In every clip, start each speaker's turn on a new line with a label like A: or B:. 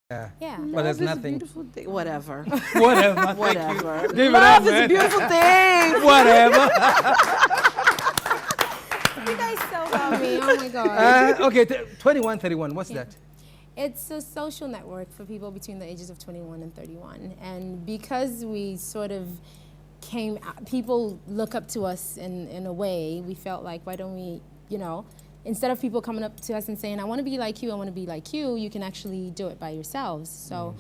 A: Yeah.
B: Yeah.
A: But there's
C: Love is a
A: nothing.
C: beautiful thing. Whatever.
A: Whatever. Thank
C: Whatever.
A: you. Give it
C: Love
A: up,
C: is a
A: man.
C: beautiful thing.
A: Whatever.
B: You guys so love me. Oh my God.
A: Okay, 21, 31. What's that?
B: It's a social network for people between the ages of 21 and 31. And because we sort of people look up to us in a way, we felt like, why don't we, instead of people coming up to us and saying, I want to be like you, I want to be like you can actually do it by yourselves. So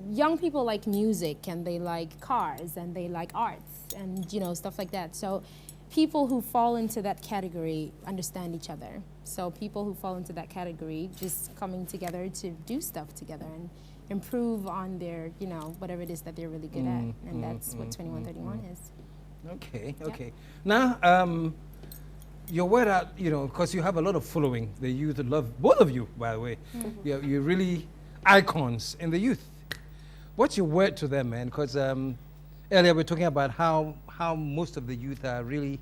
B: young people like music, and they like cars, and they like arts, and stuff like that. So people who fall into that category understand each other. So people who fall into that category just coming together to do stuff together and improve on their, whatever it is that they're really good at. And that's what 2131 is.
A: Okay,
B: Yeah.
A: okay. Now, your word out, because you have a lot of following. The youth love both of you, by the way. You're really icons in the youth. What's your word to them, man? Because earlier we were talking about how most of the youth are really,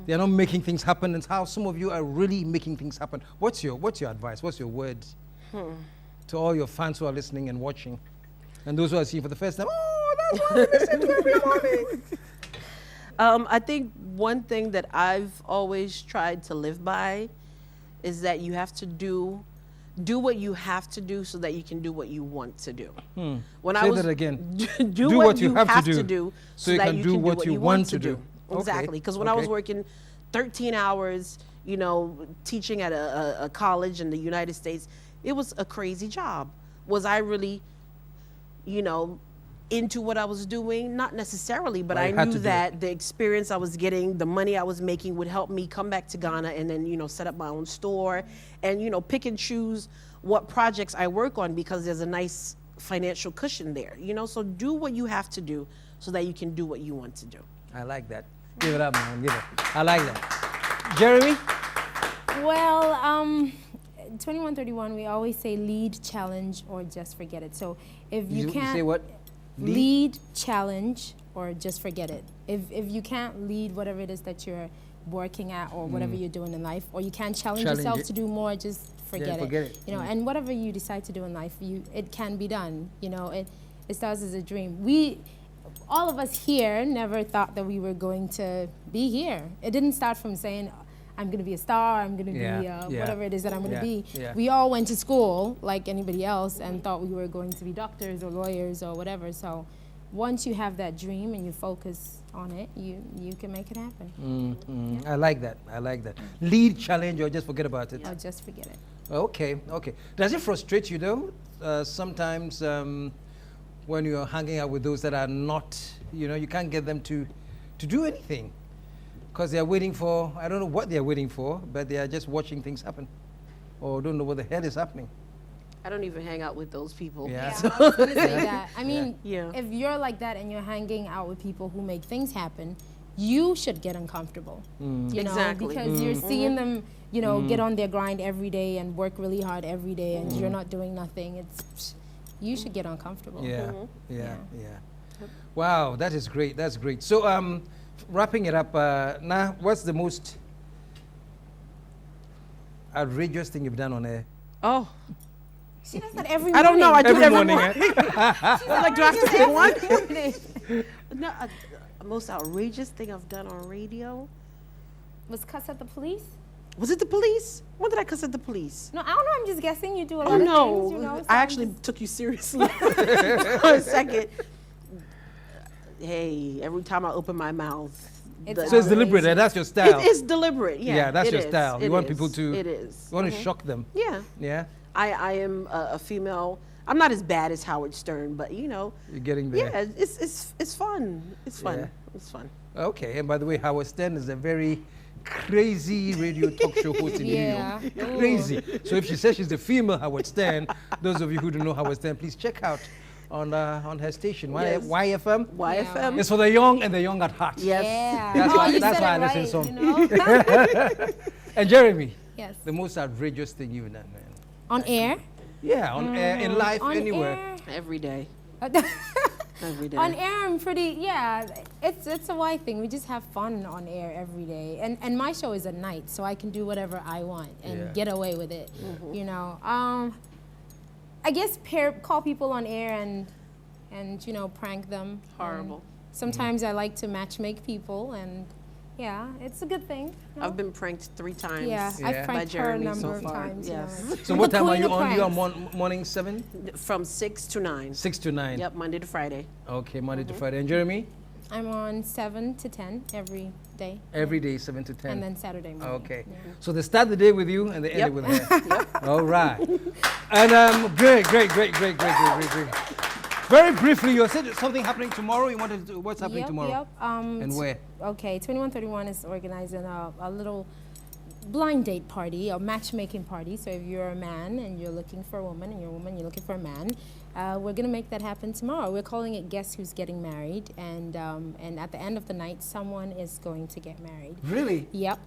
A: they're not making things happen, and how some of you are really making things happen. What's your advice? What's your word to all your fans who are listening and watching, and those who are seeing for the first time? Oh, that's what I listen to every morning.
C: I think one thing that I've always tried to live by is that you have to do what you have to do so that you can do what you want to do. When
A: Say that again.
C: do what you have to do
A: so you can do what you want to do.
C: Exactly, because when I was working 13 hours, teaching at a college in the United States, it was a crazy job. Was I really, into what I was doing? Not necessarily, but I knew that the experience I was getting, the money I was making would help me come back to Ghana and then, set up my own store and, pick and choose what projects I work on, because there's a nice financial cushion there, so do what you have to do so that you can do what you want to do.
A: I like that. Give it up, man. Give it. I like that. Jeremie?
B: Well, 2131, we always say lead, challenge, or just forget it. So if you can't...
A: say what?
B: Lead, challenge, or just forget it. If you can't lead whatever it is that you're working at, or whatever you're doing in life, or you can't challenge yourself to do more, just forget it. And whatever you decide to do in life, it can be done. It starts as a dream. All of us here never thought that we were going to be here. It didn't start from saying, I'm going to be a star, I'm going to be whatever it is that I'm going to be.
A: Yeah.
B: We all went to school like anybody else and thought we were going to be doctors or lawyers or whatever. So once you have that dream and you focus on it, you can make it happen.
A: I like that. I like that. Lead, challenge, or just forget about it.
B: Or just forget it.
A: Okay, okay. Does it frustrate you though? Sometimes when you're hanging out with those that are not, you can't get them to do anything. Because they're waiting for, I don't know what they're waiting for, but they are just watching things happen, or don't know what the hell is happening.
C: I don't even hang out with those people.
A: Yeah.
B: I was going to say that. I mean,
C: Yeah.
B: if you're like that and you're hanging out with people who make things happen, you should get uncomfortable.
C: Exactly.
B: Because you're seeing them, get on their grind every day and work really hard every day, and you're not doing nothing. You should get uncomfortable.
A: Yeah. Wow, that is great. That's great. So, wrapping it up, now, what's the most outrageous thing you've done on air?
C: Oh,
B: She does that every morning.
C: I don't know. I do
A: Every
C: every
A: morning,
C: morning. Like, do I have to say one? No, most outrageous thing I've done on radio.
B: Was cuss at the police?
C: Was it the police? When did I cuss at the police?
B: No, I don't know. I'm just guessing. You do a lot
C: Oh
B: of
C: no!
B: things, so
C: I
B: I'm
C: actually
B: just-
C: took you seriously for a second. Hey, every time I open my mouth,
B: It's
A: So it's deliberate, that's your style.
C: It's deliberate. Yeah,
A: that's
C: it
A: your
C: is.
A: style. You
C: It
A: want
C: is.
A: people to,
C: It is.
A: you want to shock them.
C: Yeah.
A: Yeah?
C: I am a female. I'm not as bad as Howard Stern, but
A: You're getting there.
C: yeah, it's fun. It's fun.
A: Yeah.
C: It's fun.
A: Okay, and by the way, Howard Stern is a very crazy radio talk show host in New
B: Yeah.
A: York. Crazy. So if she says she's the female Howard Stern, those of you who don't know Howard Stern, please check out on her station,
C: Yes.
A: YFM.
C: YFM.
A: It's for the young and the young at heart.
C: Yes.
B: Yeah.
A: That's
B: Oh,
A: why-
B: you
A: that's
B: said
A: why
B: it
A: I listen
B: right,
A: song. And Jeremie,
B: Yes.
A: the most outrageous thing you've done, man.
B: On air?
A: Yeah, on air, in life,
B: On
A: anywhere.
B: air?
C: Every day. Every day.
B: On air, I'm pretty, it's a Y thing. We just have fun on air every day. And my show is at night, so I can do whatever I want and
A: Yeah.
B: get away with it, I guess call people on air and you know, prank them.
C: Horrible.
B: Sometimes I like to matchmake people, and yeah, it's a good thing. You know?
C: I've been pranked 3 times.
B: Yeah, I've pranked her a number of
C: so far.
B: times.
C: Yes.
B: You know.
A: So what time are you on?
B: Pranks.
A: You on morning 7?
C: From 6 to 9.
A: 6 to 9.
C: Yep, Monday to Friday.
A: Okay, Monday to Friday. And Jeremie?
B: I'm on 7 to 10 every day.
A: Every day, 7 to 10.
B: And then Saturday morning.
A: Okay.
B: Yeah.
A: So they start the day with you and they end it with her.
C: Yep.
A: All right. And great. Very briefly, you said something happening tomorrow. You wanted to, what's happening tomorrow?
B: Yep.
A: And where?
B: Okay, 2131 is organizing a little blind date party, a matchmaking party. So if you're a man and you're looking for a woman, and you're a woman, you're looking for a man, we're gonna make that happen tomorrow. We're calling it Guess Who's Getting Married, and at the end of the night, someone is going to get married.
A: Really?
B: Yep.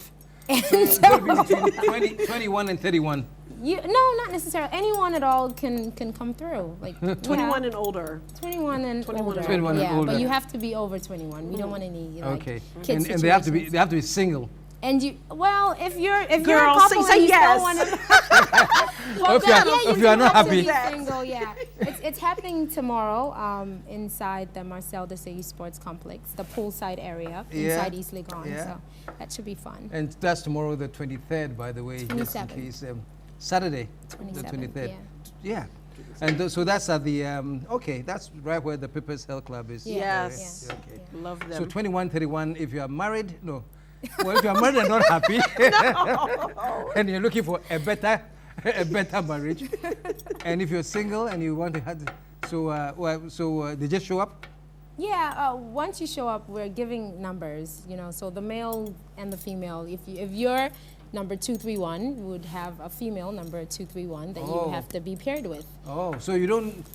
A: So it's going to be between 21 and 31.
B: No, not necessarily. Anyone at all can come through. Like
C: 21 and older.
B: 21 and
C: 21
B: older.
C: and
A: 21 and
B: yeah,
A: older.
B: but you have to be over 21. We don't want any like
A: Okay.
B: kid
A: And they have
B: situations.
A: to be single.
B: And you, well, if you're a
C: Girl,
B: couple
C: say
B: and you
C: yes.
B: still want to, well,
A: If you are-
B: yeah,
A: if
B: you
A: you are
B: still
A: not
B: have to
A: happy.
B: be single, yeah. It's happening tomorrow inside the Marcel Desailly Sports Complex, the poolside area inside East Legon.
A: Yeah.
B: So that should be fun.
A: And that's tomorrow, the 23rd, by the way, just in
B: 27th.
A: case. Saturday, the
B: 27th,
A: 23rd.
B: yeah.
A: And so that's at the, okay, that's right where the People's Health Club is.
C: Yes.
B: Yeah.
A: Okay.
B: Yeah.
C: Love them.
A: So 21, 31, if you are married, no. Well, if you are married and not happy, and you're looking for a better marriage, and if you're single and you want to have, so they just show up?
B: Yeah, once you show up, we're giving numbers, you know, so the male and the female, if you're number 231, would have a female number 231 that you would have to be paired with.
A: Oh, so you don't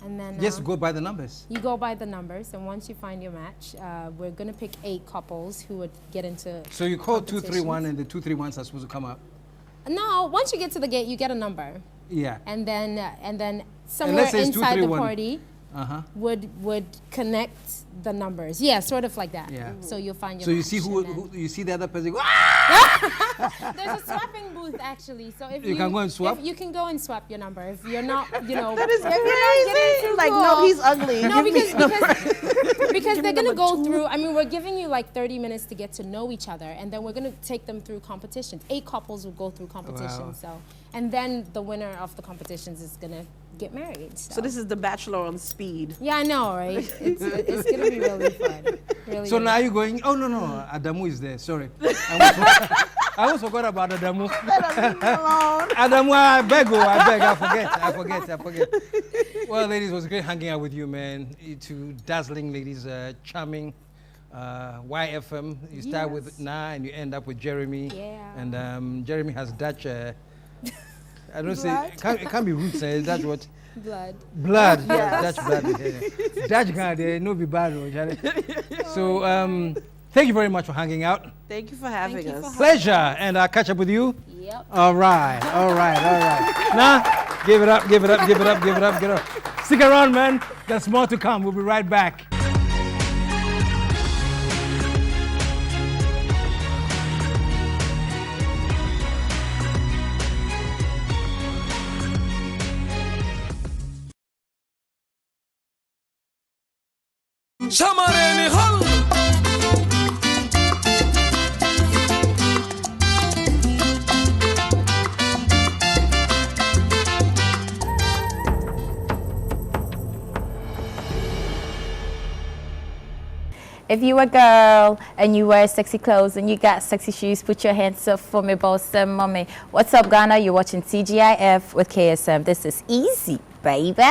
B: And then
A: just go by the numbers?
B: you go by the numbers, and once you find your match, we're going to pick 8 couples who would get into
A: So you call
B: competitions.
A: 231 and the 231s are supposed to come up?
B: No, once you get to the gate, you get a number.
A: Yeah.
B: And then somewhere
A: let's say it's
B: inside the
A: 231.
B: party would connect the numbers. Yeah, sort of like that.
A: Yeah.
B: So you'll find your
A: So you
B: match,
A: see
B: and then-
A: who you see the other person go, ah!
B: There's a swapping booth actually. So if
A: You can go and swap?
B: if you can go and swap your number. If you're not, you know,
C: That is
B: if you're not getting
C: crazy.
B: too
C: Like,
B: cool.
C: no, he's ugly.
B: No,
C: Give me
B: because they're
C: number
B: gonna go
C: 2.
B: through. I mean, we're giving you like 30 minutes to get to know each other, and then we're gonna take them through competitions. 8 couples will go through competitions.
A: Wow.
B: So, and then the winner of the competitions is gonna get married.
C: So this is the Bachelor on speed.
B: Yeah, I know, right? It's gonna be really fun. Really.
A: So
B: really
A: now you're going, oh, no, Adamu is there, sorry. I almost forgot about Adamu. Adamu, I beg, I forget. Well, ladies, it was great hanging out with you, man. You two dazzling ladies, charming. YFM, you start with Naa and you end up with Jeremie.
B: Yeah.
A: And Jeremie has Dutch, I don't say,
B: Blood.
A: it can't be roots, that's what?
B: Blood.
A: Blood,
C: Yes.
A: Dutch blood. Yeah. Dutch guy, there no be bad. Oh, Charlie. So thank you very much for hanging out.
C: Thank you for having
B: Thank you
C: us.
B: for
A: Pleasure, and I'll catch up with you.
B: Yep.
A: All right. Now, give it up. Stick around, man. There's more to come. We'll be right back.
D: Shamareni hol.
E: If you a girl and you wear sexy clothes and you got sexy shoes, put your hands up for me, boss and mommy. What's up, Ghana? You're watching TGIF with KSM. This is easy, baby.